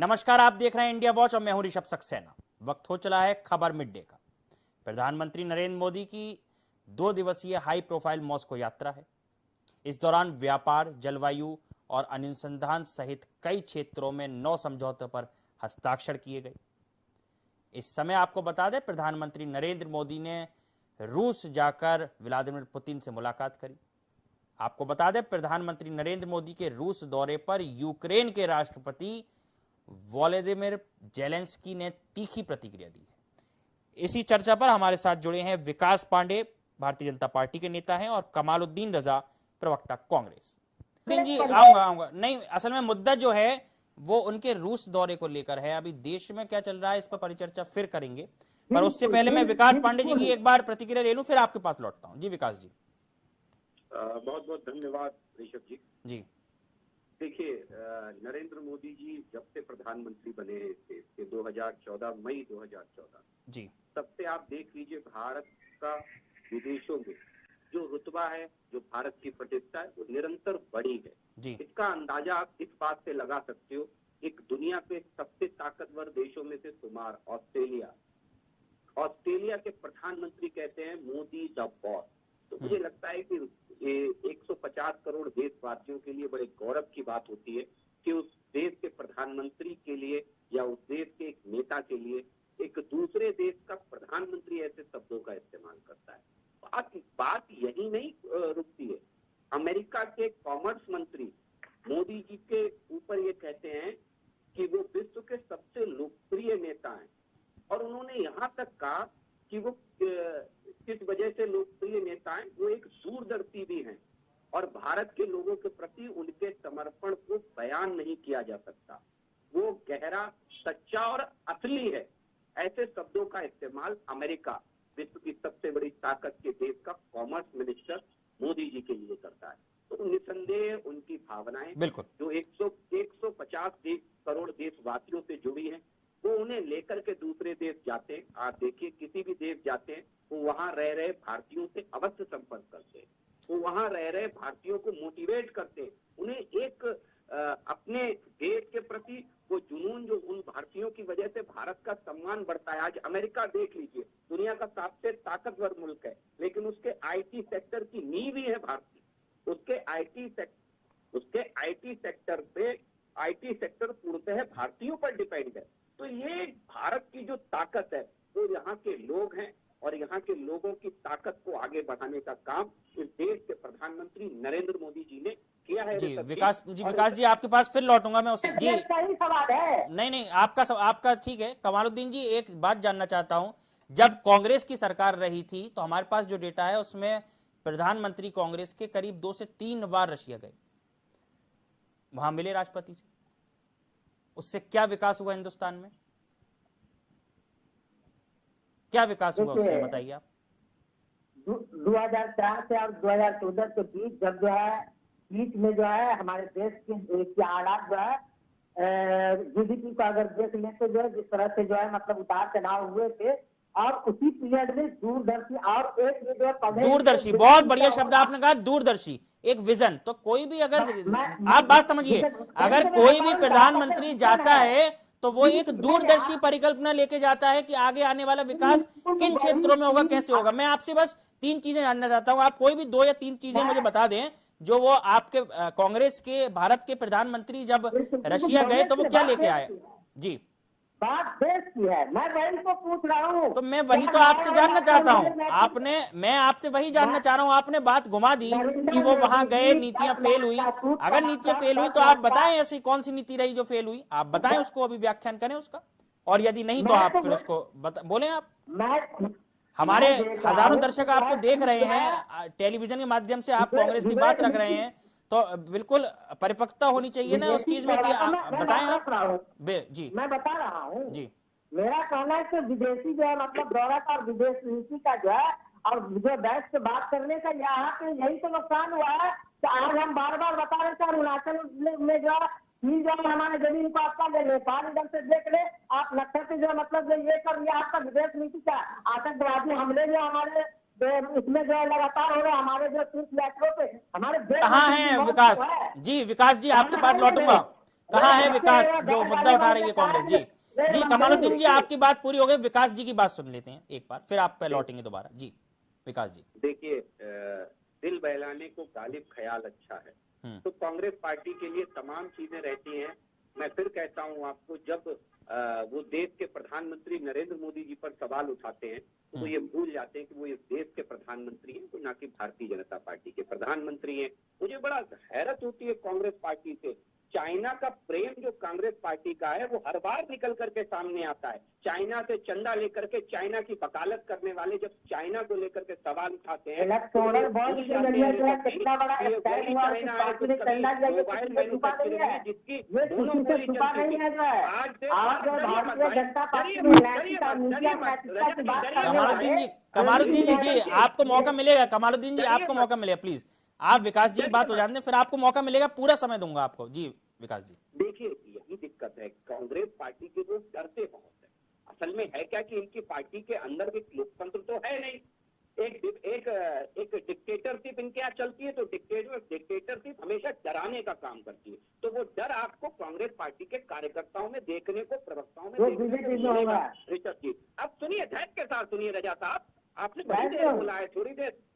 नमस्कार, आप देख रहे हैं इंडिया वॉच और मैं हूं ऋषभ सक्सेना। वक्त हो चला है खबर मिड डे का। प्रधानमंत्री नरेंद्र मोदी की 2 दिवसीय हाई प्रोफाइल मॉस्को यात्रा है। इस दौरान व्यापार, जलवायु और अनुसंधान सहित कई क्षेत्रों में 9 समझौतों पर हस्ताक्षर किए गए। इस समय आपको बता दें, प्रधानमंत्री नरेंद्र मोदी ने रूस जाकर व्लादिमीर पुतिन से मुलाकात करी। आपको बता दें, प्रधानमंत्री नरेंद्र मोदी के रूस दौरे पर यूक्रेन के राष्ट्रपति वोलोदिमीर जेलेंस्की ने तीखी प्रतिक्रिया दी है। इसी चर्चा पर हमारे साथ जुड़े हैं विकास पांडे, भारतीय जनता पार्टी के नेता हैं, और कमालुद्दीन रजा, प्रवक्ता कांग्रेस। जी आऊंगा नहीं, असल में मुद्दा जो है वो उनके रूस दौरे को लेकर है। अभी देश में क्या चल रहा है इस पर परिचर्चा फिर करेंगे, पर उससे पहले मैं विकास पांडे जी की एक बार प्रतिक्रिया ले लूं, फिर आपके पास लौटता हूं। जी विकास जी। बहुत बहुत धन्यवाद ऋषभ जी। जी देखिए, नरेंद्र मोदी जी जब से प्रधानमंत्री बने हैं इस देश के 2014 मई 2014 जी, तब से आप देख लीजिए भारत का विदेशों में जो रुतबा है, जो भारत की प्रतिष्ठा है, वो निरंतर बढ़ी है जी। इसका अंदाजा आप इस बात से लगा सकते हो। एक दुनिया के सबसे ताकतवर देशों में से शुमार ऑस्ट्रेलिया के प्रधानमंत्री कहते हैं मोदी द बॉस। तो मुझे लगता है कि 150 करोड़ देशवासियों के लिए बड़े गौरव की बात होती है कि उस देश के प्रधानमंत्री के लिए या उस देश के एक नेता के लिए एक दूसरे देश का प्रधानमंत्री ऐसे शब्दों का इस्तेमाल करता है। बात यही नहीं रुकती है। अमेरिका के कॉमर्स मंत्री मोदी जी के ऊपर ये कहते हैं कि वो विश्व के सबसे लोकप्रिय नेता हैं, और उन्होंने यहाँ तक कहा कि वो किस वजह से लोकप्रिय नेता हैं, वो एक दूरदर्शी भी हैं और भारत के लोगों के प्रति उनके समर्पण को बयान नहीं किया जा सकता। वो गहरा, सच्चा और असली है, ऐसे शब्दों का इस्तेमाल अमेरिका, विश्व की सबसे बड़ी ताकत के देश का कॉमर्स मिनिस्टर मोदी जी के लिए करता है। तो निसंदेह उनकी भावनाएं जो 150 करोड़ देशवासियों से जुड़ी हैं, वो उन्हें लेकर के दूसरे देश जाते हैं। आप देखिए, किसी भी देश जाते हैं वो वहां रह रहे भारतीयों से अवश्य संपर्क करते हैं, वो वहां रह रहे भारतीयों को मोटिवेट करते हैं, उन्हें एक अपने देश के प्रति वो जुनून जो उन भारतीयों की वजह से भारत का सम्मान बढ़ता है। आज अमेरिका देख लीजिए, दुनिया का सबसे ताकतवर मुल्क है, लेकिन उसके आईटी सेक्टर की नींव ही है भारतीय। उसके आईटी सेक्टर पूर्णतः भारतीयों पर डिपेंड है। तो ये भारत की जो ताकत है वो यहाँ के लोग हैं, और यहाँ के लोगों की ताकत को आगे बढ़ाने का काम इस देश के प्रधानमंत्री नरेंद्र मोदी जी ने किया है। जी विकास जी आपके पास फिर लौटूंगा मैं उसे। जी सही सवाल है। नहीं, आपका ठीक है। कमालुद्दीन जी, एक बात जानना चाहता हूं, जब कांग्रेस की सरकार रही थी तो हमारे पास जो डेटा है उसमें प्रधानमंत्री कांग्रेस के करीब 2 से 3 बार रशिया गए, वहां मिले राष्ट्रपति से। उससे क्या विकास हुआ हिंदुस्तान में? क्या विकास हुआ उससे बताइए आप। 2004 से और 2014 के बीच जब जो है बीच में जो है हमारे देश की हालात जो है जीडीपी को अगर देख लेते जो है जिस तरह से जो है मतलब उतार चढ़ाव हुए थे, और उसी पीरियड में दूरदर्शी और एक जो दूरदर्शी, बहुत बढ़िया शब्द आपने कहा, दूरदर्शी, एक विजन। तो कोई भी अगर आप बात समझिए, अगर कोई भी प्रधानमंत्री जाता है तो वो एक दूरदर्शी परिकल्पना लेके जाता है कि आगे आने वाला विकास किन क्षेत्रों में होगा, कैसे होगा। मैं आपसे बस 3 चीजें जानना चाहता हूं, आप कोई भी 2 या 3 चीजें मुझे बता दें जो वो आपके कांग्रेस के भारत के प्रधानमंत्री जब रशिया गए तो वो क्या लेके आए। जी बात देश की है, मैं वही तो पूछ रहा हूँ। तो मैं वही तो आपसे जानना चाहता हूँ। मैं आपसे वही जानना चाह रहा हूँ। आपने बात घुमा दी कि वो वहां गए, नीतियां फेल हुई। अगर नीतियां फेल हुई तो आप बताएं ऐसी कौन सी नीति रही जो फेल हुई, आप बताएं उसको, अभी व्याख्यान करें उसका। और यदि नहीं तो आप फिर उसको बोले। आप, हमारे हजारों दर्शक आपको देख रहे हैं टेलीविजन के माध्यम से, आप कांग्रेस की बात रख रहे हैं, तो बिल्कुल परिपक्वता होनी चाहिए ना उस चीज में कि बताएं आप। जी मैं बता रहा हूँ जी। मेरा कहना है कि विदेशी जो है मतलब दौरा का और विदेश नीति का जो है और जो बैठ से बात करने का यहाँ पे यही तो नुकसान हुआ है कि आज हम बार बार बता रहे थे अरुणाचल में जो है हमारे जमीन को आपका नेपाल इधर से देख ले, आप नक्सल से जो मतलब ये कर लिया आपका विदेश नीति का आतंकवादी हमले जो हमारे इसमें जो लगातार हो रहे हमारे जो तीर्थ यात्रियों पे हमारे कहाँ है विकास जी? विकास जी आपके पास लौटूंगा। कहाँ है विकास जो मुद्दा उठा रही है कांग्रेस? जी जी कमालुद्दीन जी, आपकी बात पूरी हो गई, विकास जी की बात सुन लेते हैं एक बार, फिर आप पे लौटेंगे दोबारा। जी विकास जी। देखिए, दिल बहलाने को गालिब ख्याल अच्छा है, तो कांग्रेस पार्टी के लिए तमाम चीजें रहती हैं। मैं फिर कहता हूं आपको, जब वो देश के प्रधानमंत्री नरेंद्र मोदी जी पर सवाल उठाते हैं तो वो ये भूल जाते हैं कि वो इस देश के प्रधानमंत्री हैं, तो ना कि भारतीय जनता पार्टी के प्रधानमंत्री हैं। मुझे बड़ा हैरत होती है कांग्रेस पार्टी से। चाइना का प्रेम जो कांग्रेस पार्टी का है वो हर बार निकल करके सामने आता है। चाइना से चंदा लेकर के चाइना की वकालत करने वाले जब चाइना को लेकर के सवाल उठाते हैं, इलेक्टोरल बॉन्ड के जरिए जो है कितना बड़ा स्टैंड हुआ, उस पार्टी ने चंदा लिया, ये मोबाइल किसी से छुपा नहीं है, जिसकी ये किसी से छुपा नहीं है। जो है आज से आप जो भारतीय जनता पार्टी में नैतिकता, नीतियां, नैतिकता की बात करने कमालुद्दीन जी, वाले, कमालुद्दीन जी आपको मौका मिलेगा, कमालुद्दीन जी आपको मौका मिलेगा, प्लीज आप विकास जी की बात हो जाने, फिर आपको मौका मिलेगा, पूरा समय दूंगा आपको। जी विकास जी। देखिए, यही दिक्कत है, कांग्रेस पार्टी के लोग डरते बहुत है। असल में है क्या कि इनकी पार्टी के अंदर भी लोकतंत्र तो है नहीं। एक डिक्टेटरशिप इनके यहाँ चलती है, तो डिक्टेटरशिप हमेशा डराने का काम करती है। तो वो डर आपको कांग्रेस पार्टी के कार्यकर्ताओं में देखने को, प्रवक्ताओं में देखने को मिलेगा। ऋषभ जी, अब सुनिए, धैर्य के साथ सुनिए रजा साहब, आपने बड़ी देर बोला है,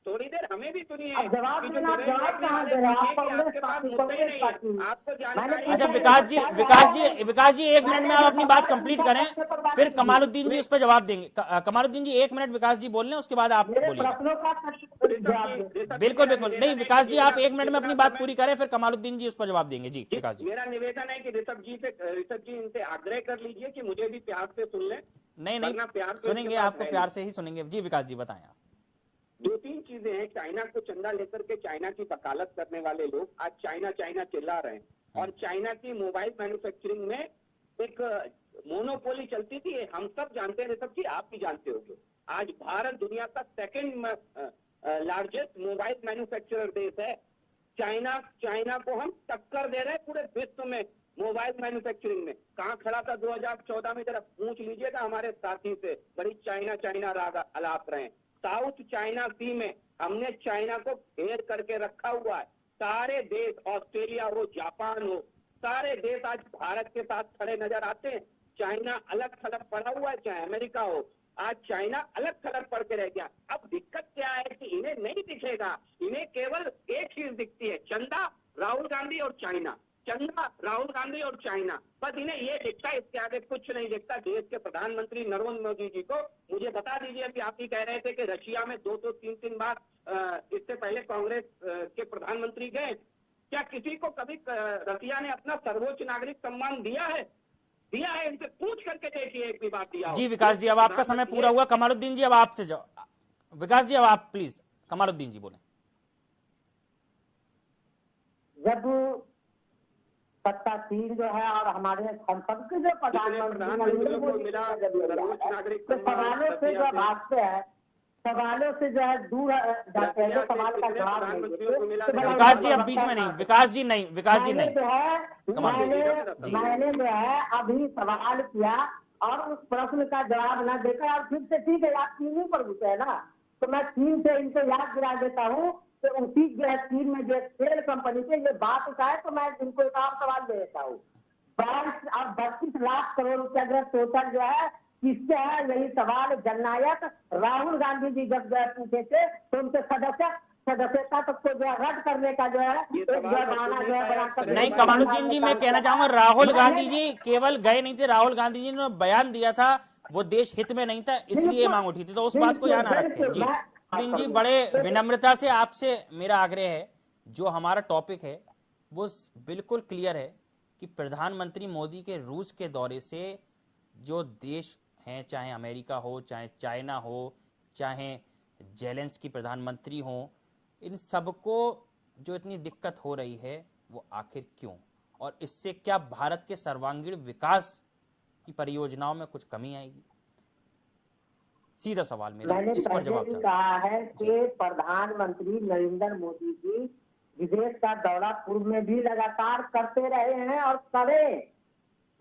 थोड़ी देर हमें भी सुनिए। जवाब देना, जवाब कहाँ दे रहे हैं आप? कांग्रेस पार्टी आपको जानकारी। अच्छा विकास जी 1 मिनट में आप अपनी बात कंप्लीट करें, फिर कमालुद्दीन जी उस पर जवाब देंगे। कमालुद्दीन जी 1 मिनट विकास जी बोल लें, उसके बाद आप बोलिए। बिल्कुल बिल्कुल, नहीं विकास जी आप 1 मिनट में अपनी बात पूरी करें, फिर कमालुद्दीन जी उस पर जवाब देंगे। जी विकास जी। मेरा निवेदन है कि ऋषभ जी इनसे आग्रह कर लीजिए कि मुझे भी प्यार से सुन लें। नहीं सुनेंगे, आपको प्यार से ही सुनेंगे। जी विकास जी बताएं आप। 2-3 चीजें हैं। चाइना को चंदा लेकर के चाइना की वकालत करने वाले लोग आज चाइना चिल्ला रहे हैं, और चाइना की मोबाइल मैन्युफैक्चरिंग में एक मोनोपोली चलती थी, हम सब जानते हैं, सब चीज आप भी जानते होंगे। आज भारत दुनिया का सेकंड लार्जेस्ट मोबाइल मैन्युफैक्चरर देश है। चाइना को हम टक्कर दे रहे हैं पूरे विश्व में मोबाइल मैन्युफैक्चरिंग में। कहाँ खड़ा था 2014 में, जरा पूछ लीजिएगा हमारे साथी से, बड़ी चाइना राग अलाप रहे हैं। साउथ चाइना सी में हमने चाइना को घेर करके रखा हुआ है। सारे देश, ऑस्ट्रेलिया हो, जापान हो, सारे देश आज भारत के साथ खड़े नजर आते हैं। चाइना अलग थलग पड़ा हुआ है, चाहे अमेरिका हो, आज चाइना अलग थलग पड़ के रह गया। अब दिक्कत क्या है कि इन्हें नहीं दिखेगा, इन्हें केवल एक चीज दिखती है, चंदा, राहुल गांधी और चाइना। चंदा, राहुल गांधी और चाइना, बस इन्हें ये दिखता है, इसके आगे कुछ नहीं दिखता। देश के प्रधानमंत्री नरेंद्र मोदी जी को मुझे बता दीजिए कि आप ही कह रहे थे कि रशिया में 2-3 बार इससे पहले कांग्रेस के प्रधानमंत्री गए। क्या किसी को कभी रशिया ने अपना सर्वोच्च नागरिक सम्मान दिया है? इनसे पूछ करके देखिए, एक भी बात दिया। जी विकास जी, अब आपका समय पूरा हुआ। कमालुद्दीन जी अब आपसे विकास जी अब आप प्लीज, कमालुद्दीन जी बोले। जब सत्तासीन जो है और हमारे संसद के जो प्रधानमंत्री सवालों से जो भागते हैं, सवालों से जो है दूर जाते हैं, जो सवाल का जवाब नहीं देते। विकास जी अब बीच में नहीं, विकास जी नहीं जो है मैंने जो है अभी सवाल किया और उस प्रश्न का जवाब न देकर, और फिर से ठीक है आप चीनी पर पूछे है ना, तो मैं चीन से इनको याद दिला देता हूँ तो उसी जो है चीन में जो तेल कंपनी से ये बात उठाए, तो मैं इनको एक और सवाल दे देता हूँ। 32 लाख करोड़ रुपया जो टोटल जो है किससे है, यही सवाल जननायक राहुल गांधी जी जब जो पूछे थे तो उनके सदस्यता तक को जो रद्द करने का जो है नहीं। कमालुद्दीन जी मैं कहना चाहूंगा, राहुल गांधी जी केवल गए नहीं थे, राहुल गांधी जी ने बयान दिया था, वो देश हित में नहीं था, इसलिए मांग उठी थी, तो उस बात को ध्यान रखें। जी जी, बड़े विनम्रता से आपसे मेरा आग्रह है, जो हमारा टॉपिक है वो बिल्कुल क्लियर है कि प्रधानमंत्री मोदी के रूस के दौरे से जो देश हैं, चाहे अमेरिका हो, चाहे चाइना हो, चाहे जेलेंस्की प्रधानमंत्री हो, इन सबको जो इतनी दिक्कत हो रही है वो आखिर क्यों, और इससे क्या भारत के सर्वांगीण विकास की परियोजनाओं में कुछ कमी आएगी? सीधा सवाल मेरा, इस पर जवाब चाहिए। कहा है कि प्रधानमंत्री नरेंद्र मोदी जी विदेश का दौरा पूर्व में भी लगातार करते रहे हैं और करें।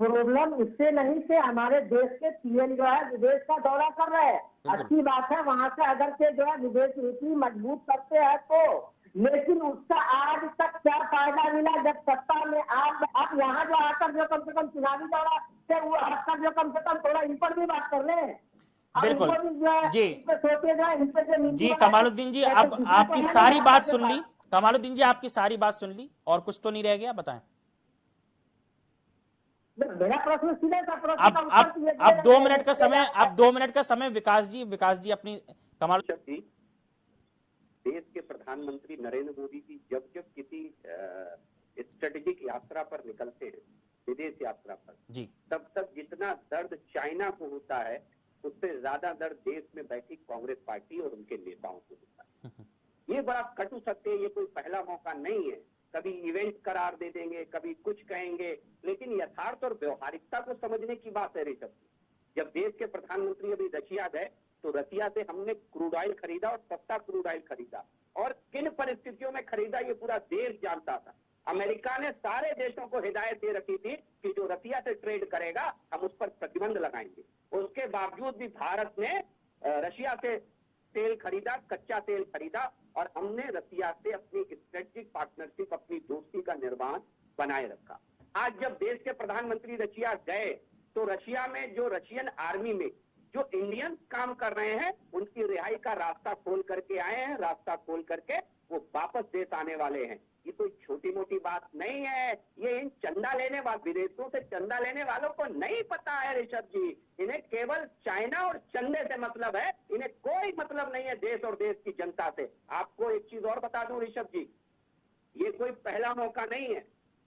प्रॉब्लम इससे नहीं कि हमारे देश के पीएम जो है विदेश का दौरा कर रहे हैं, अच्छी बात है, वहां से अगर से जो है विदेश नीति मजबूत करते हैं तो, लेकिन उसका आज तक क्या फायदा मिला जब सत्ता में आप यहाँ जो आकर जो कम से कम चुनावी दौरा से वो हटकर जो कम से कम थोड़ा इन पर भी बात कर ले। बिल्कुल जी जी जी। कमालुद्दीन जी, अब आपकी सारी बात सुन ली। कमालुद्दीन जी, आपकी सारी बात सुन ली और कुछ तो नहीं रह गया, बताएं। मेरा प्रश्न सीधा सा प्रश्न अब 2 मिनट का समय, अब 2 मिनट का समय विकास जी अपनी कमाल जी। देश के प्रधानमंत्री नरेंद्र मोदी जी जब जब किसी स्ट्रेटेजिक यात्रा पर निकलते हैं, विदेश यात्रा पर जी, तब तक जितना दर्द चाइना को होता है उससे ज्यादा दर्द देश में बैठी कांग्रेस पार्टी और उनके नेताओं को होता है। ये बड़ा कटु सत्य है, ये कोई पहला मौका नहीं है। कभी इवेंट करार दे देंगे, कभी कुछ कहेंगे, लेकिन यथार्थ और व्यवहारिकता को समझने की बात है ऋषभ। जब देश के प्रधानमंत्री अभी रशिया गए तो रशिया से हमने क्रूड ऑयल खरीदा और सस्ता क्रूड ऑयल खरीदा, और किन परिस्थितियों में खरीदा ये पूरा देश जानता था। अमेरिका ने सारे देशों को हिदायत दे रखी थी कि जो रसिया से ट्रेड करेगा हम उस पर प्रतिबंध लगाएंगे। उसके बावजूद भी भारत ने रशिया से तेल खरीदा, कच्चा तेल खरीदा, और हमने रसिया से अपनी स्ट्रेटेजिक पार्टनरशिप, अपनी दोस्ती का निर्माण बनाए रखा। आज जब देश के प्रधानमंत्री रशिया गए तो रशिया में जो रशियन आर्मी में जो इंडियंस काम कर रहे हैं उनकी रिहाई का रास्ता खोल करके आए हैं, रास्ता खोल करके वो वापस देश आने वाले हैं। ये कोई छोटी मोटी बात नहीं है। ये इन चंदा लेने वाले, विदेशों से चंदा लेने वालों को नहीं पता है ऋषभ जी। इन्हें केवल चाइना और चंदे से मतलब है, इन्हें कोई मतलब नहीं है देश और देश की जनता से। आपको एक चीज और बता दूं ऋषभ जी, ये कोई पहला मौका नहीं है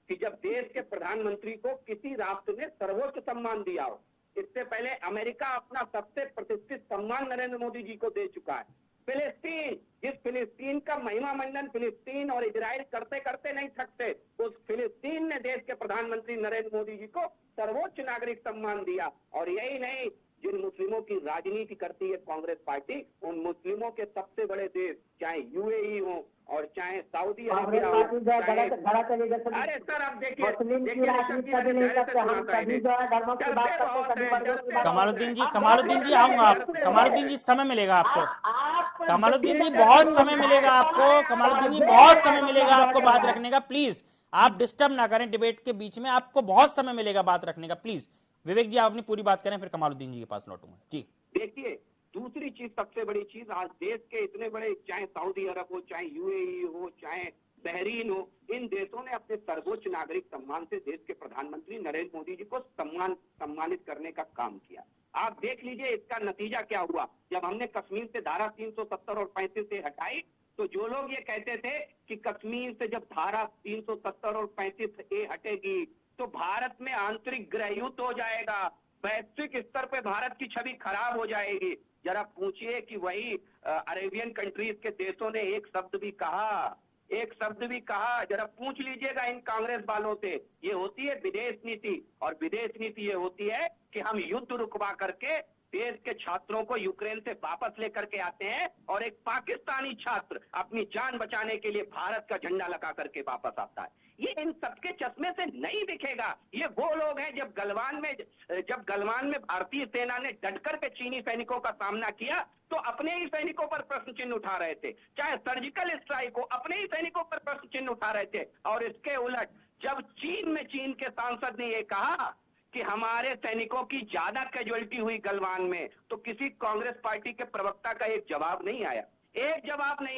कि जब देश के प्रधानमंत्री को किसी राष्ट्र ने सर्वोच्च सम्मान दिया हो। इससे पहले अमेरिका अपना सबसे प्रतिष्ठित सम्मान नरेंद्र मोदी जी को दे चुका है। फिलिस्तीन, जिस फिलिस्तीन का महिमा मंडन फिलिस्तीन और इजराइल करते करते नहीं थकते, उस फिलिस्तीन ने देश के प्रधानमंत्री नरेंद्र मोदी जी को सर्वोच्च नागरिक सम्मान दिया। और यही नहीं, जिन मुस्लिमों की राजनीति करती है कांग्रेस पार्टी, उन मुस्लिमों के सबसे बड़े देश चाहे यूएई हो और चाहे सऊदी अरेबिया हो, अरे सर अब देखिए कमालुद्दीन जी आऊंगा आप। कमालुद्दीन जी समय मिलेगा आपको, कमालुद्दीन जी बहुत समय मिलेगा आपको, कमालुद्दीन जी बहुत समय मिलेगा आपको बात रखने का। प्लीज आप डिस्टर्ब ना करें डिबेट के बीच में, आपको बहुत समय मिलेगा बात रखने का। प्लीज विवेक जी आप अपनी पूरी बात करें, फिर कमालुद्दीन जी के पास लौटूंगा जी। देखिए दूसरी चीज, सबसे बड़ी चीज, आज देश के इतने बड़े, चाहे सऊदी अरब हो, चाहे यूएई हो, चाहे बहरीन हो, इन देशों ने अपने सर्वोच्च नागरिक सम्मान से देश के प्रधानमंत्री नरेंद्र मोदी जी को सम्मानित करने का काम किया। आप देख लीजिए इसका नतीजा क्या हुआ। जब हमने कश्मीर से धारा 370 और 35 से हटाई, तो जो लोग ये कहते थे कि कश्मीर से जब धारा 370 और 35 हटेगी तो भारत में आंतरिक गृहयुद्ध हो जाएगा, वैश्विक स्तर पे भारत की छवि खराब हो जाएगी। जरा पूछिए कि वही अरेबियन कंट्रीज के देशों ने एक शब्द भी कहा, जरा पूछ लीजिएगा इन कांग्रेस वालों से। ये होती है विदेश नीति, और विदेश नीति ये होती है कि हम युद्ध रुकवा करके देश के छात्रों को यूक्रेन से वापस लेकर के आते हैं, और एक पाकिस्तानी छात्र अपनी जान बचाने के लिए भारत का झंडा लगा करके वापस आता है। ये इन सबके चश्मे से नहीं दिखेगा। ये वो लोग हैं जब गलवान में भारतीय सेना ने डटकर के चीनी सैनिकों का सामना किया तो अपने ही सैनिकों पर प्रश्न चिन्ह उठा रहे थे, चाहे सर्जिकल स्ट्राइक हो, अपने ही सैनिकों पर प्रश्न चिन्ह उठा रहे थे। और इसके उलट जब चीन के सांसद ने यह कहा कि हमारे सैनिकों की ज्यादा कैजुअलिटी हुई गलवान में, तो किसी कांग्रेस पार्टी के प्रवक्ता का एक जवाब नहीं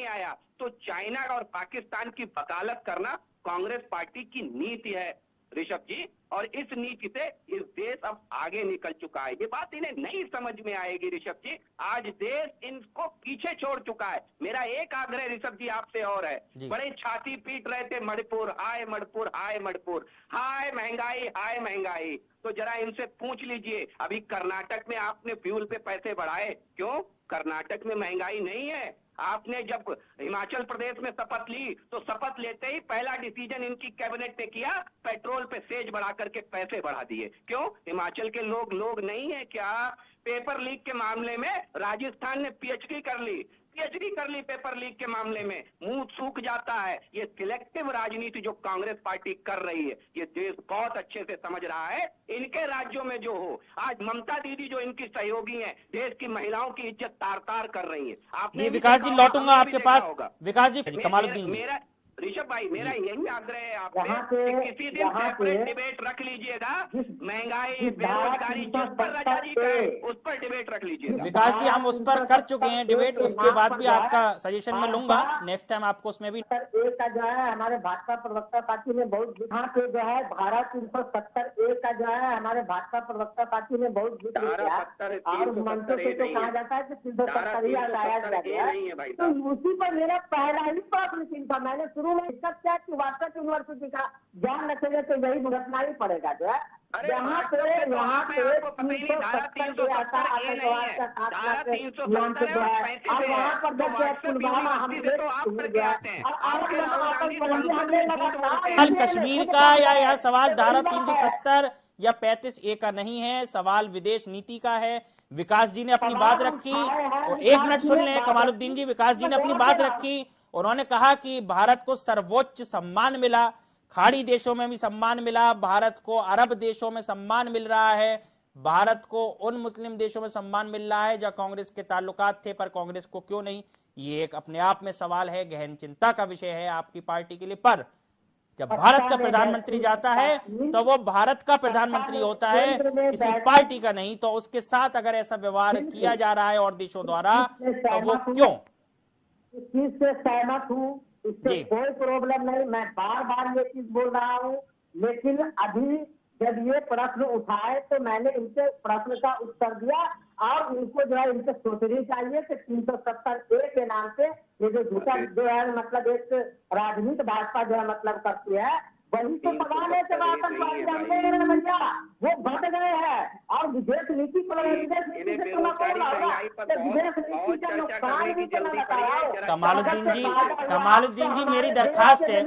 आया। तो चाइना और पाकिस्तान की वकालत करना कांग्रेस पार्टी की नीति है ऋषभ जी, और इस नीति से इस देश अब आगे निकल चुका है। ये बात इन्हें नहीं समझ में आएगी ऋषभ जी। आज देश इनको पीछे छोड़ चुका है। मेरा एक आग्रह ऋषभ जी आपसे और है, बड़े छाती पीट रहे थे मणिपुर हाय मणिपुर हाय मणिपुर, हाय महंगाई। तो जरा इनसे पूछ लीजिए, अभी कर्नाटक में आपने फ्यूल पे पैसे बढ़ाए, क्यों? कर्नाटक में महंगाई नहीं है। आपने जब हिमाचल प्रदेश में शपथ ली तो शपथ लेते ही पहला डिसीजन इनकी कैबिनेट ने किया, पेट्रोल पे सेज बढ़ा करके पैसे बढ़ा दिए। क्यों? हिमाचल के लोग नहीं है क्या? पेपर लीक के मामले में राजस्थान ने पीएचडी कर ली, पीएचडी कर ली पेपर लीक के मामले में, मुंह सूख जाता है। ये सिलेक्टिव राजनीति जो कांग्रेस पार्टी कर रही है, ये देश बहुत अच्छे से समझ रहा है। इनके राज्यों में जो हो, आज ममता दीदी जो इनकी सहयोगी हैं, देश की महिलाओं की इज्जत तार तार कर रही है। आपने विकास जी लौटूंगा आपके पास। विकास जी, कमालुद्दीन जी, मेरा ऋषभ भाई, मेरा यही आग्रह है आपसे कि किसी दिन यहाँ सेपरेट पे डिबेट रख लीजिएगा। महंगाई, जिस धारा बेरोजगारी जिस पर रजा जी का है, उस पर डिबेट रख लीजिएगा। विकास जी हम उस पर कर चुके हैं डिबेट, उसके बाद भी आपका सजेशन मैं लूंगा, नेक्स्ट टाइम आपको उसमें भी। सर एक का जो है हमारे भाजपा प्रवक्ता पार्टी ने बहुत, यहाँ पे जो है धारा 370 का जो है हमारे भाजपा प्रवक्ता पार्टी ने बहुत जिक्र किया, और मंचों से तो कहा जाता है कि 370 ही लाया गया है। तो उसी पर मेरा पहला ही प्रश्न चिंता, मैंने शुरू में इसका क्या कि वाट्सएप यूनिवर्सिटी का ध्यान रखेंगे तो यही भुगतना ही पड़ेगा जो है। यहाँ पे 370 आता आतंकवाद का साथ नाम से जो है, और वहाँ पर जब पुलवामा हमले कश्मीर का या यह सवाल धारा 370 या 35A का नहीं है, सवाल विदेश नीति का है। विकास जी ने अपनी बात रखी, और 1 मिनट सुन लें कमालुद्दीन जी। विकास जी ने अपनी बात रखी, उन्होंने कहा कि भारत को सर्वोच्च सम्मान मिला, खाड़ी देशों में भी सम्मान मिला, भारत को अरब देशों में सम्मान मिल रहा है, भारत को उन मुस्लिम देशों में सम्मान मिल रहा है जहां कांग्रेस के ताल्लुकात थे, पर कांग्रेस को क्यों नहीं। ये एक अपने आप में सवाल है, गहन चिंता का विषय है आपकी पार्टी के लिए। पर जब भारत का प्रधानमंत्री जाता है तो वो भारत का प्रधानमंत्री होता है, किसी पार्टी का नहीं। तो उसके साथ अगर ऐसा व्यवहार किया जा रहा है और देशों द्वारा, तो वो क्यों? इस चीज से सहमत हूँ, इससे कोई प्रॉब्लम नहीं, मैं बार बार ये चीज बोल रहा हूँ। लेकिन अभी जब ये प्रश्न उठाए तो मैंने इनके प्रश्न का उत्तर दिया, और उनको जो है इनसे सोचनी चाहिए कि 370A के नाम से ये जो झूठा जो है मतलब एक राजनीति भाजपा जो है मतलब करती है, वही तो पगाने से आतंकवादी भैया वो बढ़ गए हैं। और विदेश नीति कमालुद्दीन जी मेरी दरखास्त है,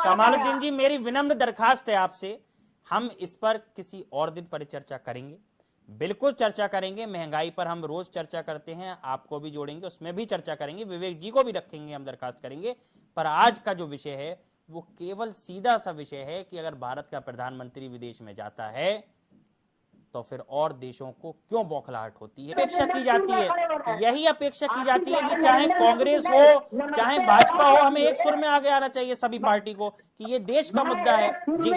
कमालुद्दीन जी मेरी विनम्र दरखास्त है आपसे, हम इस पर किसी और दिन परिचर्चा करेंगे, बिल्कुल चर्चा करेंगे। महंगाई पर हम रोज चर्चा करते हैं, आपको भी जोड़ेंगे, उसमें भी चर्चा करेंगे, विवेक जी को भी रखेंगे, हम दरखास्त करेंगे। पर आज का जो विषय है वो केवल सीधा सा विषय है कि अगर भारत का प्रधानमंत्री विदेश में जाता है तो फिर और देशों को क्यों बौखलाहट होती है, अपेक्षा की जाती है, यही अपेक्षा की जाती है कि चाहे कांग्रेस हो चाहे भाजपा हो, हमें एक सुर में आगे आना चाहिए सभी पार्टी को कि ये देश का मुद्दा है। जी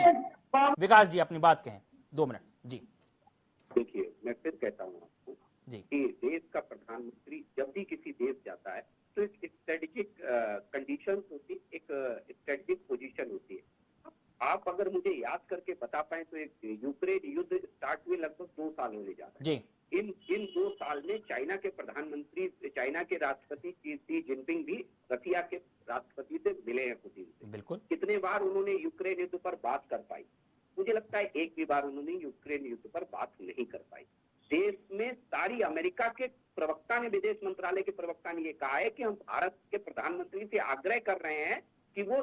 विकास जी अपनी बात कहें, 2 मिनट जी। देखिए मैं फिर कहता हूँ आपको जी कि देश का प्रधानमंत्री जब भी किसी देश जाता है तो एक स्ट्रेटेजिक कंडीशन होती है, एक स्ट्रेटेजिक पोजीशन होती है। आप अगर मुझे याद करके बता पाए तो एक यूक्रेन युद्ध स्टार्ट हुए लगभग 2 साल होने जा रहे हैं। इन 2 साल में चाइना के प्रधानमंत्री, चाइना के राष्ट्रपति शी जिनपिंग भी रशिया के राष्ट्रपति से मिले हैं पुतिन से। बिल्कुल। कितने बार उन्होंने यूक्रेन युद्ध पर बात कर पाई? मुझे लगता है एक भी बार उन्होंने यूक्रेन युद्ध पर बात नहीं कर पाई। देश में सारी अमेरिका के प्रवक्ता ने, विदेश मंत्रालय के प्रवक्ता ने ये कहा है कि हम भारत के प्रधानमंत्री से आग्रह कर रहे हैं कि वो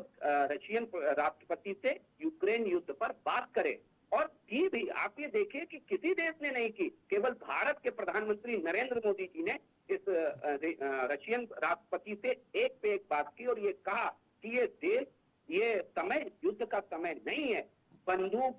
रशियन राष्ट्रपति से यूक्रेन युद्ध पर बात करें, और की भी आप ये देखिए कि किसी देश ने नहीं की, केवल भारत के प्रधानमंत्री नरेंद्र मोदी जी ने इस रशियन राष्ट्रपति से एक पे एक बात की और ये कहा कि ये देश, ये समय युद्ध का समय नहीं है, बंदूक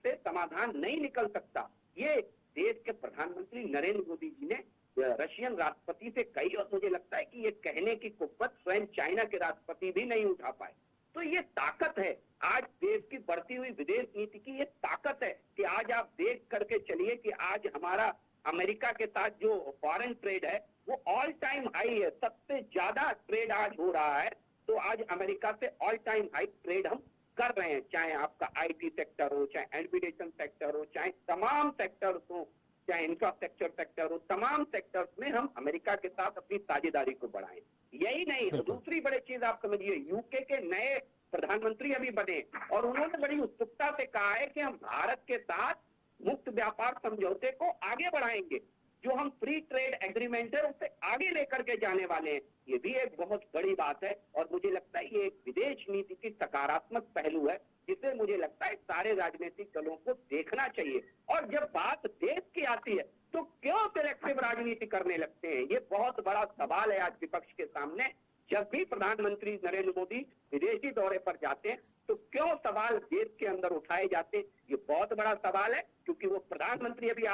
से समाधान नहीं निकल सकता। ये देश के प्रधानमंत्री नरेंद्र मोदी जी ने रशियन राष्ट्रपति से कही, और मुझे लगता है कि ये कहने की कुव्वत स्वयं चाइना के राष्ट्रपति भी नहीं उठा पाए। तो ये ताकत है आज देश की बढ़ती हुई विदेश नीति की, ये ताकत है कि आज आप देख करके चलिए कि आज हमारा अमेरिका के साथ जो फॉरेन ट्रेड है वो ऑल टाइम हाई है, सबसे ज्यादा ट्रेड आज हो रहा है। तो आज अमेरिका से ऑल टाइम हाई ट्रेड हम कर रहे हैं, चाहे आपका आईटी सेक्टर हो, चाहे एजुकेशन सेक्टर हो, चाहे तमाम सेक्टर्स हो, चाहे इंफ्रास्ट्रक्चर सेक्टर हो, तमाम सेक्टर्स में हम अमेरिका के साथ अपनी साझेदारी को बढ़ाएं। यही नहीं, दूसरी बड़ी चीज आप समझिए, यूके के नए प्रधानमंत्री अभी बने और उन्होंने बड़ी उत्सुकता से कहा है कि हम भारत के साथ मुक्त व्यापार समझौते को आगे बढ़ाएंगे, जो हम फ्री ट्रेड एग्रीमेंट है उसे आगे लेकर के जाने वाले हैं। ये भी एक बहुत बड़ी बात है और मुझे लगता है ये एक विदेश नीति की सकारात्मक पहलू है जिसे मुझे लगता है सारे राजनीतिक दलों को देखना चाहिए। और जब बात देश की आती है तो क्यों सिलेक्टिव राजनीति करने लगते हैं, ये बहुत बड़ा सवाल है आज विपक्ष के सामने। जब भी प्रधानमंत्री नरेंद्र मोदी विदेशी दौरे पर जाते हैं तो क्यों सवाल देश के अंदर उठाए जाते हैं, ये बहुत बड़ा सवाल है। क्योंकि वो प्रधानमंत्री, अभी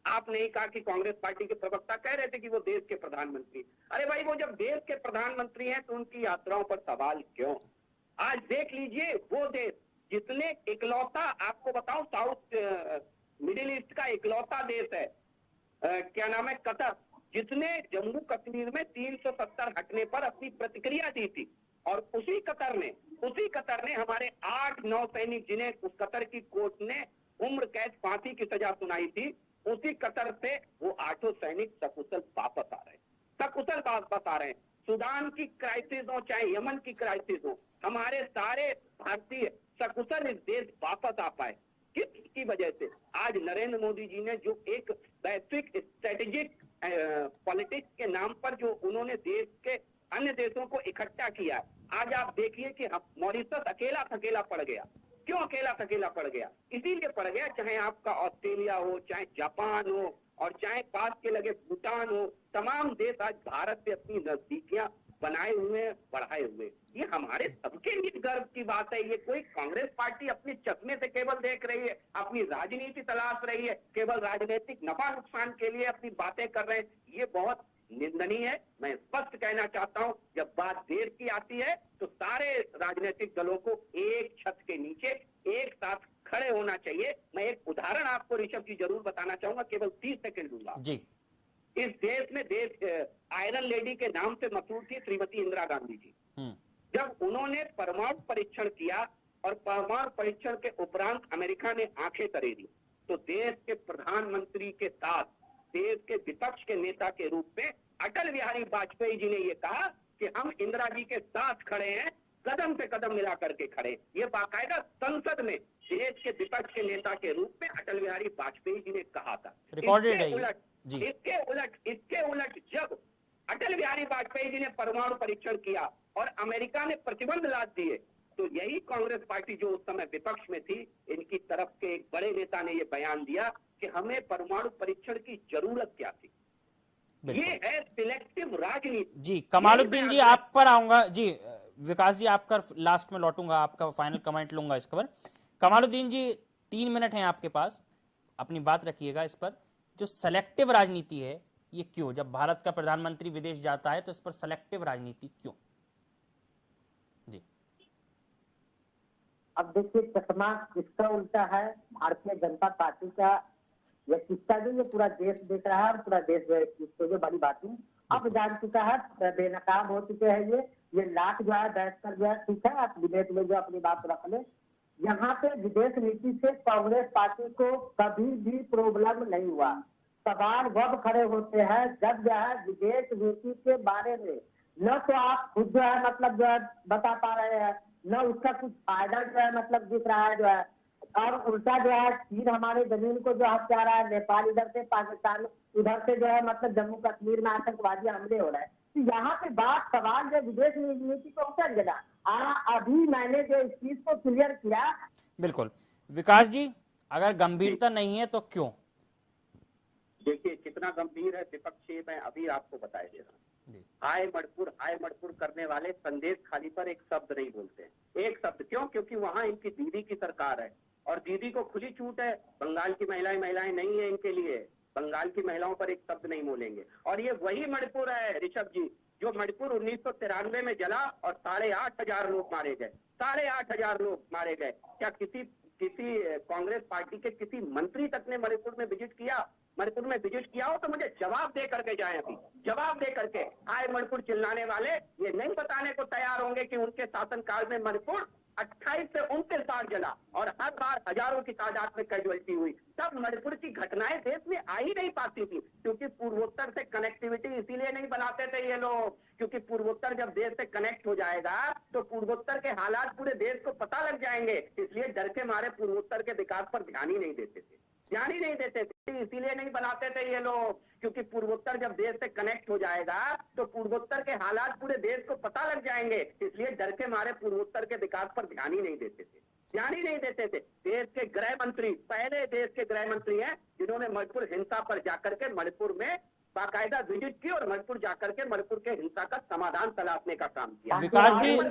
आप नहीं कहा कि कांग्रेस पार्टी के प्रवक्ता कह रहे थे कि वो देश के प्रधानमंत्री, अरे भाई वो जब देश के प्रधानमंत्री हैं तो उनकी यात्राओं पर सवाल क्यों। आज देख लीजिए वो देश जितने इकलौता, आपको बताऊं साउथ मिडिल ईस्ट का इकलौता देश है, क्या नाम है, कतर, जिसने जम्मू कश्मीर में 370 हटने पर अपनी प्रतिक्रिया दी थी। और उसी कतर ने हमारे 8-9 सैनिक, जिन्हें उस कतर की कोर्ट ने उम्र कैद फांसी की सजा सुनाई थी, उसी कतर से वो 8 सैनिक सकुशल वापस आ रहे हैं। सूडान की क्राइसिस हो चाहे यमन की क्राइसिस हो, हमारे सारे भारतीय सकुशल इस देश वापस आ पाए। किसकी वजह से? आज नरेंद्र मोदी जी ने जो एक वैश्विक स्ट्रेटेजिक पॉलिटिक्स के नाम पर जो उन्होंने देश के अन्य देशों को इकट्ठा किया। आज आप देखिए कि मॉरिशस अकेला थकेला पड़ गया। क्यों अकेला थकेला पड़ गया? इसीलिए पड़ गया, चाहे आपका ऑस्ट्रेलिया हो, चाहे जापान हो, और चाहे पास के लगे भूटान हो, तमाम देश आज भारत से अपनी नजदीकियां बनाए हुए, बढ़ाए हुए। ये हमारे सबके लिए गर्व की बात है। ये कोई कांग्रेस पार्टी अपने चश्मे से केवल देख रही है, अपनी राजनीति तलाश रही है, केवल राजनीतिक नफा नुकसान के लिए अपनी बातें कर रहे हैं, ये बहुत निंदनीय है। मैं स्पष्ट कहना चाहता हूं, जब बात देश की आती है तो सारे राजनीतिक दलों को एक छत के नीचे एक साथ खड़े होना चाहिए। मैं एक उदाहरण आपको ऋषभ जी जरूर बताना चाहूंगा, केवल 30 सेकंड दूंगा जी। इस देश में आयरन लेडी के नाम से मशहूर थी श्रीमती इंदिरा गांधी जी। जब उन्होंने परमाणु परीक्षण किया और परमाणु परीक्षण के उपरांत अमेरिका ने आंखें तरेरी, तो देश के प्रधानमंत्री के साथ देश के विपक्ष के नेता के रूप में अटल बिहारी वाजपेयी जी ने ये कहा कि हम इंदिरा जी के साथ खड़े हैं, कदम से कदम मिला करके खड़े। ये बाकायदा संसद में देश के विपक्ष के नेता के रूप में अटल बिहारी वाजपेयी जी ने कहा था। रिकॉर्डेड है इसके उलट जब अटल बिहारी वाजपेयी जी ने परमाणु परीक्षण किया और अमेरिका ने प्रतिबंध लाद दिए, तो यही कांग्रेस पार्टी जो उस समय विपक्ष में थी, इनकी तरफ के एक बड़े नेता ने यह बयान दिया कि हमें परमाणु परीक्षण की जरूरत क्या थी। ये है सिलेक्टिव राजनीति। जी कमालुद्दीन जी, आप पर आऊंगा। जी विकास जी, आपका लास्ट में लौटूंगा, आपका फाइनल कमेंट लूंगा इस पर। कमालुद्दीन जी 3 मिनट हैं आपके पास, अपनी बात रखिएगा इस पर। जो सेलेक्टिव राजनीति है ये क्यों, जब भारत का प्रधानमंत्री विदेश जाता है तो इस पर सेलेक्टिव राजनीति क्यों? जी अब देखिए, चश्मा किसका उल्टा है? भारतीय जनता पार्टी का। यह किसका? जो ये पूरा देश देख रहा है और पूरा देश इसको जो बड़ी बातें अब जान चुका है, बेनकाब हो चुके हैं। ये लाख जो है बैठ कर जो है, ठीक है आप विदेश में जो अपनी बात रख ले, यहाँ पे विदेश नीति से कांग्रेस पार्टी को कभी भी प्रॉब्लम नहीं हुआ। सवाल वह खड़े होते हैं जब जो है विदेश नीति के बारे में न तो आप खुद जो है मतलब जो है बता पा रहे हैं, न उसका कुछ फायदा जो है मतलब दिख रहा है जो है, और उल्टा जो है चीन हमारे जमीन को जो हत्या रहा है, नेपाल इधर से, पाकिस्तान उधर से जो है मतलब जम्मू कश्मीर में आतंकवादी हमले हो रहे हैं। तो यहाँ पे बात सवाल जो विदेश नीति को उतर गया। अभी मैंने जो इस चीज को क्लियर किया। बिल्कुल विकास जी, अगर गंभीरता नहीं है तो क्यों? देखिए कितना गंभीर है विपक्षी, मैं अभी आपको बताए दे रहा हूँ। हाय मणिपुर करने वाले संदेश खाली पर एक शब्द नहीं बोलते। एक शब्द क्यों? क्योंकि वहां इनकी दीदी की सरकार है और दीदी को खुली छूट है। बंगाल की महिलाएं नहीं है इनके लिए, बंगाल की महिलाओं पर एक शब्द नहीं बोलेंगे। और ये वही मणिपुर है ऋषभ जी, जो मणिपुर 1993 में जला और 8,500 लोग मारे गए। 8,500 लोग मारे गए। क्या किसी कांग्रेस पार्टी के किसी मंत्री तक ने मणिपुर में विजिट किया? मणिपुर में विजिट किया हो तो मुझे जवाब दे करके जाए। अभी जवाब दे करके आए मणिपुर चिल्लाने वाले ये नहीं बताने को तैयार होंगे कि उनके शासनकाल में मणिपुर 28 से 29 बार जला और हर बार हजारों की तादाद में कैजुअल्टी हुई। तब मणिपुर की घटनाएं देश में आ ही नहीं पाती थी, क्योंकि पूर्वोत्तर से कनेक्टिविटी इसीलिए नहीं बनाते थे ये लोग, क्योंकि पूर्वोत्तर जब देश से कनेक्ट हो जाएगा तो पूर्वोत्तर के हालात पूरे देश को पता लग जाएंगे। इसलिए डर के मारे पूर्वोत्तर के विकास पर ध्यान ही नहीं देते थे, इसीलिए नहीं बनाते थे ये लोग, क्योंकि पूर्वोत्तर जब देश से कनेक्ट हो जाएगा तो पूर्वोत्तर के हालात पूरे देश को पता लग जाएंगे। इसलिए डर के मारे पूर्वोत्तर के विकास पर ध्यान ही नहीं देते थे। ध्यान ही नहीं देते थे। देश के गृह मंत्री, पहले देश के गृह मंत्री हैं जिन्होंने मणिपुर हिंसा पर जाकर के मणिपुर में बाकायदा विजिट की और मणिपुर जाकर के मणिपुर के हिंसा का समाधान तलाशने का काम किया।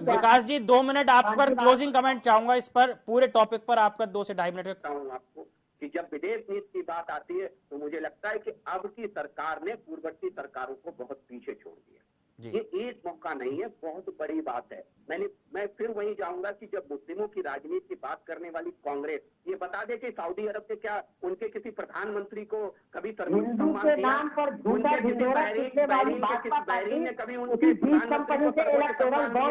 विकास जी 2 मिनट आप पर क्लोजिंग कमेंट चाहूंगा इस पर, पूरे टॉपिक पर आपका 2 से 2.5 मिनट का। आपको कि जब विदेश नीति की बात आती है तो मुझे लगता है कि अब की सरकार ने पूर्ववर्ती सरकारों को बहुत पीछे छोड़ दिया। ये एक मौका नहीं है, बहुत बड़ी बात है। मैं फिर वही जाऊंगा कि जब मुस्लिमों की राजनीति की बात करने वाली कांग्रेस ये बता दे कि सऊदी अरब के क्या उनके किसी प्रधानमंत्री को कभी सर्वोच्च सम्मान दिया, उनके किसी बहरीन ने कभी उनके प्रधानमंत्री को सर्वोच्च सम्मान दिया,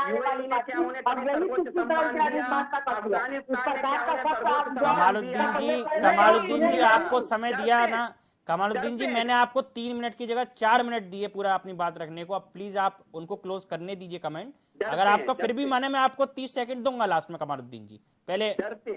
यूएई ने क्या उन्हें कभी सर्वोच्च सम्मान दिया, अफगानिस्तान ने क्या उन्हें सर्वोच्च कमालुद्दीन जी आपको समय दिया ना। कमालुद्दीन जी मैंने आपको 3 मिनट की जगह 4 मिनट दिए पूरा अपनी बात रखने को। अब प्लीज आप उनको क्लोज करने दीजिए कमेंट। अगर आपका फिर भी माने मैं आपको 30 सेकंड दूंगा लास्ट में। कमालुद्दीन जी पहले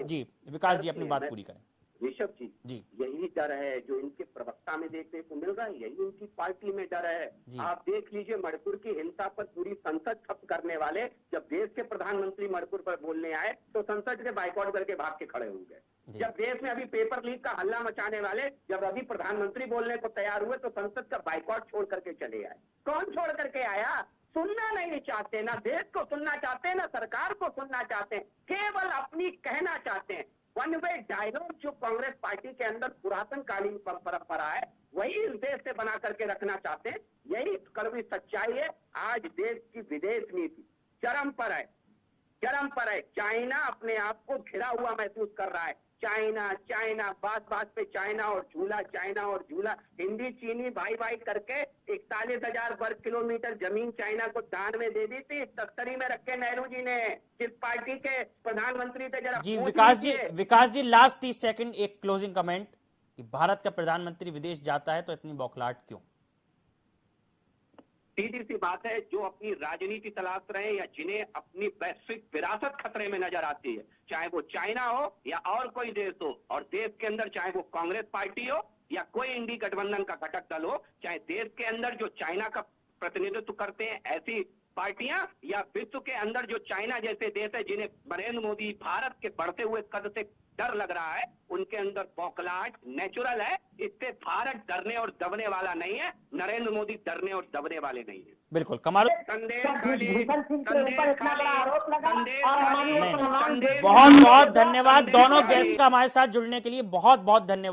जी, विकास जी अपनी बात पूरी करें। ऋषभ जी यही डर है जो इनके प्रवक्ता में देखने को मिल रहा है, यही उनकी पार्टी में डर है। आप देख लीजिए मणिपुर की हिंसा पर पूरी संसद ठप करने वाले जब देश के प्रधानमंत्री मणिपुर पर बोलने आए तो संसद के बाइकआउट करके भाग के खड़े हो गए। जब देश में अभी पेपर लीक का हल्ला मचाने वाले जब अभी प्रधानमंत्री बोलने को तैयार हुए तो संसद का बाइकआउट छोड़ करके चले आए। कौन छोड़ करके आया? सुनना नहीं चाहते, ना देश को सुनना चाहते, ना सरकार को सुनना चाहते, केवल अपनी कहना चाहते हैं। वन वे डायलॉग जो कांग्रेस पार्टी के अंदर पुरातन कालीन परंपरा है वही इस देश से बना करके रखना चाहते हैं। यही कड़वी सच्चाई है। आज देश की विदेश नीति चरम पर है, चरम पर है। चाइना अपने आप को घिरा हुआ महसूस कर रहा है। चाइना बात बात पे चाइना और झूला हिंदी चीनी भाई करके 41,000 वर्ग किलोमीटर जमीन चाइना को दान में दे दी थी। तस्करी में रखे नेहरू जी ने, किस पार्टी के प्रधानमंत्री थे जरा जी। विकास जी लास्ट 30 सेकंड एक क्लोजिंग कमेंट कि भारत का प्रधानमंत्री विदेश जाता है तो इतनी बौखलाहट क्यों? सीधी सी बात है, जो अपनी राजनीति तलाश रहे हैं या जिन्हें अपनी वैश्विक विरासत खतरे में नजर आती है, चाहे वो चाइना हो या और कोई देश हो, और देश के अंदर चाहे वो कांग्रेस पार्टी हो या कोई इंडी गठबंधन का घटक दल हो, चाहे देश के अंदर जो चाइना का प्रतिनिधित्व करते हैं ऐसी पार्टियां, या विश्व के अंदर जो चाइना जैसे देश है जिन्हें नरेंद्र मोदी भारत के बढ़ते हुए कद से डर लग रहा है, उनके अंदर बौखलाहट नेचुरल है। इससे भारत डरने और दबने वाला नहीं है, नरेंद्र मोदी डरने और दबने वाले नहीं है। बिल्कुल कमाल। बहुत बहुत धन्यवाद दोनों गेस्ट का हमारे साथ जुड़ने के लिए। बहुत बहुत धन्यवाद।